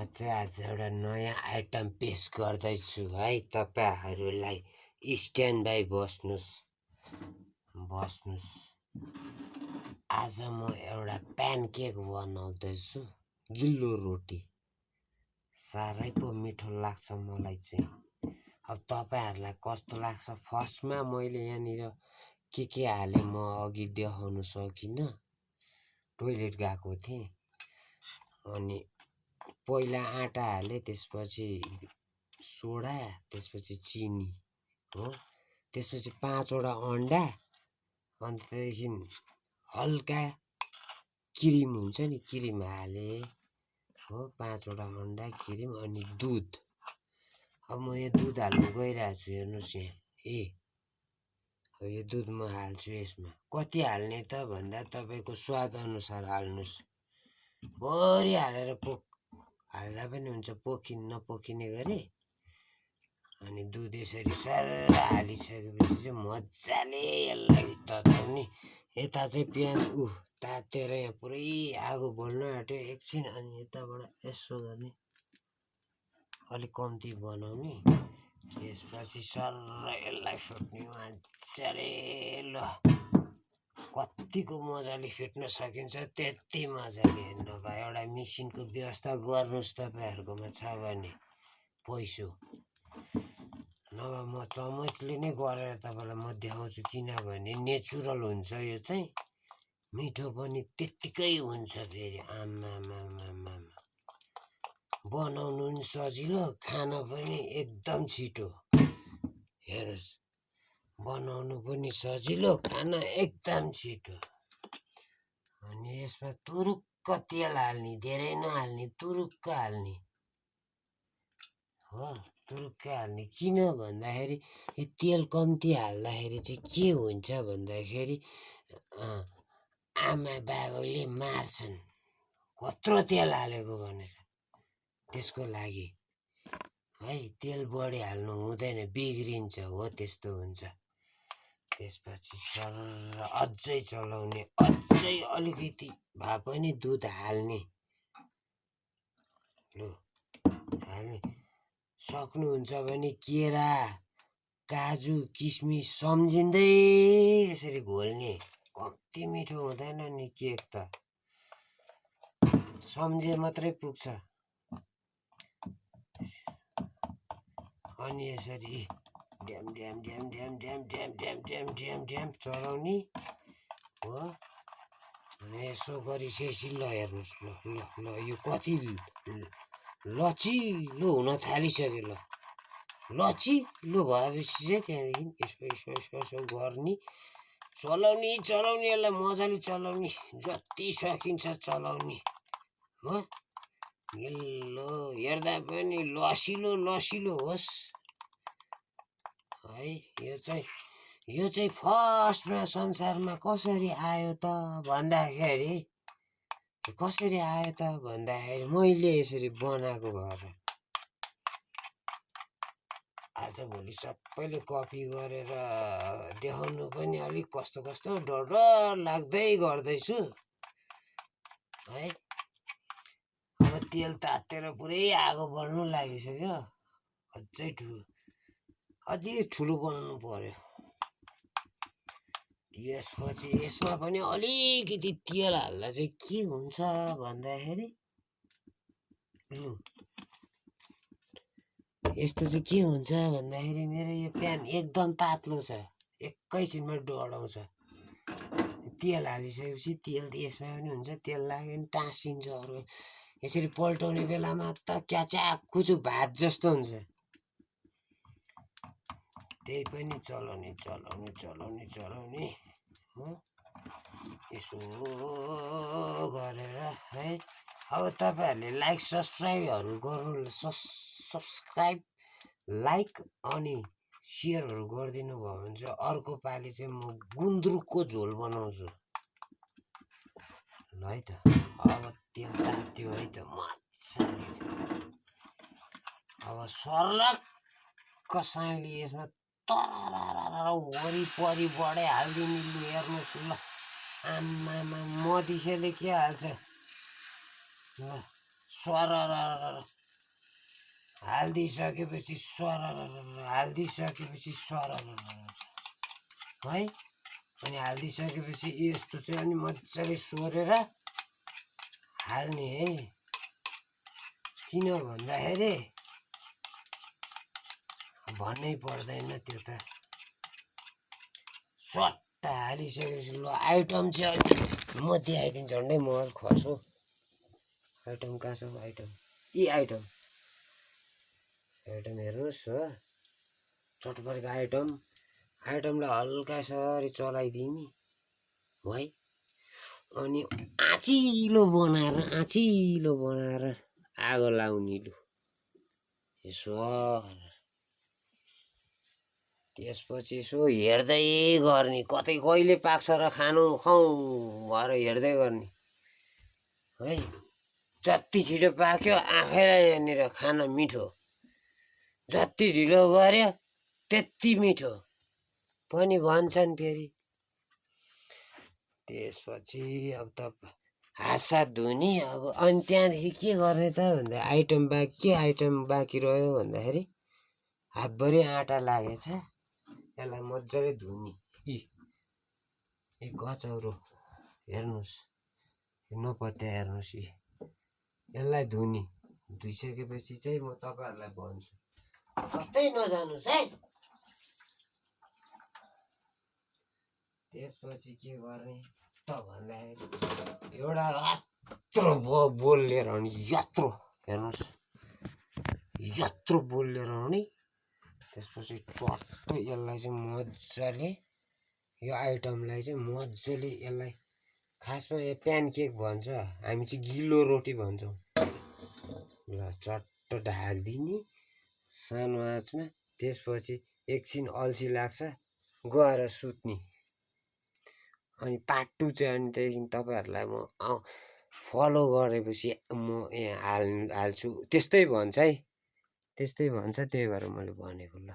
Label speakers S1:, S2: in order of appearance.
S1: चाहिँ आज एउटा नयाँ आइटम पेश गर्दैछु है तपाईहरुलाई। स्ट्यान्ड बाई बस्नुस्। आज म एउटा प्यानकेक बनाउँदैछु, गिल्लो रोटी। साह्रै पो मिठो लाग्छ मलाई चाहिँ। अब तपाईहरुलाई कस्तो लाग्छ? फर्स्टमा मैले यहाँनिर के हाले म अघि देखाउन सकिनँ। टोइलेट गएको थिएँ अनि पहिला आटा हाले, त्यसपछि सोडा, त्यसपछि चिनी हो, त्यसपछि 5 वटा अन्डा, अनि त्यसदेखि हल्का क्रिम हुन्छ नि, क्रिम हाले हो। 5 वटा अन्डा, क्रिम अनि दुध। अब म यो दुध हाल्नु गइरहेको छु, हेर्नुस् यहाँ। अब यो दुध म हाल्छु यसमा। कति हाल्ने त भन्दा तपाईको स्वाद अनुसार हाल्नुस्। भरि हालेर हाल्दा पनि हुन्छ, नपोखिने गरी। अनि दुध यसरी सर्र हालिसकेपछि चाहिँ मजाले यसलाई तताउने। यता चाहिँ प्यान तातेर यहाँ पुरै आगो बल्न आँट्यो एकछिन। अनि यताबाट यसो गर्ने, अलिक कम्ती बनाउने। त्यसपछि सर्र यसलाई फुट्ने मजाले। ल कतिको मजाले फिट्न सकिन्छ त्यति मजाले। नभए एउटा मिसिनको व्यवस्था गर्नुस् तपाईहरुकोमा छ भने, पैसो। नभए म चमचले नै गरेर तपाईलाई म देखाउँछु, किनभने नेचुरल हुन्छ यो चाहिँ। मिठो पनि त्यत्तिकै हुन्छ फेरि। आमामामामा बनाउनु पनि सजिलो, खान पनि एकदम छिटो। हेर्नुस्, बनाउनु पनि सजिलो, खान एकदम छिटो। अनि यसमा तुरुक्क तेल हाल्ने, धेरै नहाल्ने, तुरुक्क हाल्ने हो, तुरुक्क हाल्ने। किन भन्दाखेरि यो तेल कम्ती हाल्दाखेरि चाहिँ के हुन्छ भन्दाखेरि आमा बाबुले मार्छन् कत्रो तेल हालेको भनेर। त्यसको लागि है तेल बढी हाल्नु हुँदैन, बिग्रिन्छ हो, त्यस्तो हुन्छ। त्यसपछि सर्र अझै चलाउने, अझै अलिकति भए पनि दुध हाल्ने। ल हाल्ने सक्नुहुन्छ भने केरा, काजु, किसमिस सम्झिँदै यसरी घोल्ने। कति मिठो हुँदैन नि केक त, सम्झे मात्रै पुग्छ। अनि यसरी ड्याम ड्याम ड्याम ड्याम ड्याम ड्याम ड्याम ड्याम ड्याम ड्याम चलाउने हो। अनि यसो गरिसकेपछि ल हेर्नुहोस्, ल ल ल यो कति लचिलो हुन थालिसक्यो। ल लचिलो भएपछि चाहिँ त्यहाँदेखि यसो यसो यसो यसो गर्ने, चलाउने यसलाई मजाले चलाउने, जति सकिन्छ चलाउने हो। गिल्लो हेर्दा पनि लसिलो होस् है। यो चाहिँ फर्स्टमा संसारमा कसरी आयो त भन्दाखेरि, मैले यसरी बनाएको भएर। आजभोलि सबैले कपी गरेर देखाउनु पनि अलिक कस्तो डर लाग्दै गर्दैछु है। अब तेल तातेर पुरै आगो बल्नु लागिसक्यो। अझै ठुलो बनाउनु पर्यो। त्यसपछि यसमा पनि अलिकति तेल हाल्दा चाहिँ के हुन्छ भन्दाखेरि, यस्तो चाहिँ के हुन्छ भन्दाखेरि मेरो यो प्यान एकदम पातलो छ, एकैछिनमा डढाउँछ। तेल हालिसकेपछि तेल यसमा पनि हुन्छ, तेल लाग्यो भने टाँसिन्छ अर्को। यसरी पल्टाउने बेलामा त क्याचाक कुचुक भात जस्तो हुन्छ। त्यही पनि चलाउने हो, यसो गरेर है। अब तपाईहरुले लाइक सब्स्क्राइबहरू गर्नु, सब्स्क्राइब लाइक अनि सेयरहरू गरिदिनु भयो भने चाहिँ अर्को पालि चाहिँ म गुन्द्रुकको झोल बनाउँछु ल है त। अब तेल तात्यो है त मजाले। अब सर्लक्क साइली यसमा तरररर वरिपरिबाटै हालिदिने। लु हेर्नुहोस् ल, आमामा मधिसेले के हाल्छ ल, सरर हालिदिइसकेपछि सरर हालिदिइसकेपछि सरर है। अनि हालिदिइसकेपछि यस्तो चाहिँ अनि मजाले सोरेर हाल्ने है। किन भन्दाखेरि भन्नै पर्दैन त्यो त सट्ट हालिसकेपछि ल आइटम चाहिँ अलि म देखाइदिन्छु झन्डै महल खर्छु। आइटम कहाँ छ आइटम यी आइटम हेर्नुहोस् हो चटपटेको आइटमलाई हल्का यसरी चलाइदिने है। अनि आँचिलो बनाएर आगो लाउने लु यसो त्यसपछि यसो हेर्दै गर्ने कतै कहिले पाक्छ र खानु खाउँ भएर हेर्दै गर्ने है। जति छिटो पाक्यो आफैलाई यहाँनिर खाना मिठो, जति ढिलो गर्यो त्यति मिठो पनि भन्छन् फेरि। त्यसपछि अब त हातसात धुने अब अनि त्यहाँदेखि के गर्ने त भन्दा आइटम बाँकी रह्यो भन्दाखेरि हातभरि आँटा लागेछ यसलाई मजाले धुने। यी कचौरो हेर्नुहोस् नपत्या हेर्नुहोस् यसलाई धुइसकेपछि चाहिँ म तपाईँहरूलाई भन्छु कतै नजानुहोस् है। त्यसपछि के गर्ने त भन्दाखेरि एउटा यत्रो बोल लिएर आउने यत्रो हेर्नुहोस् यत्रो बोल लिएर आउने। त्यसपछि चट्ट यसलाई चाहिँ मजाले यो आइटमलाई चाहिँ मजाले यसलाई खासमा यो प्यानकेक भन्छ हामी चाहिँ गिलो रोटी भन्छौँ। ल चट्ट ढाकिदिने सानो आँचमा। त्यसपछि एकछिन अल्छी लाग्छ गएर सुत्ने। अनि पार्ट 2 चाहिँ अनि त्यहाँदेखि तपाईँहरूलाई म फलो गरेपछि म यहाँ हाल्छु त्यस्तै भन्छ है त्यस्तै भन्छ त्यही भएर मैले भनेको ल।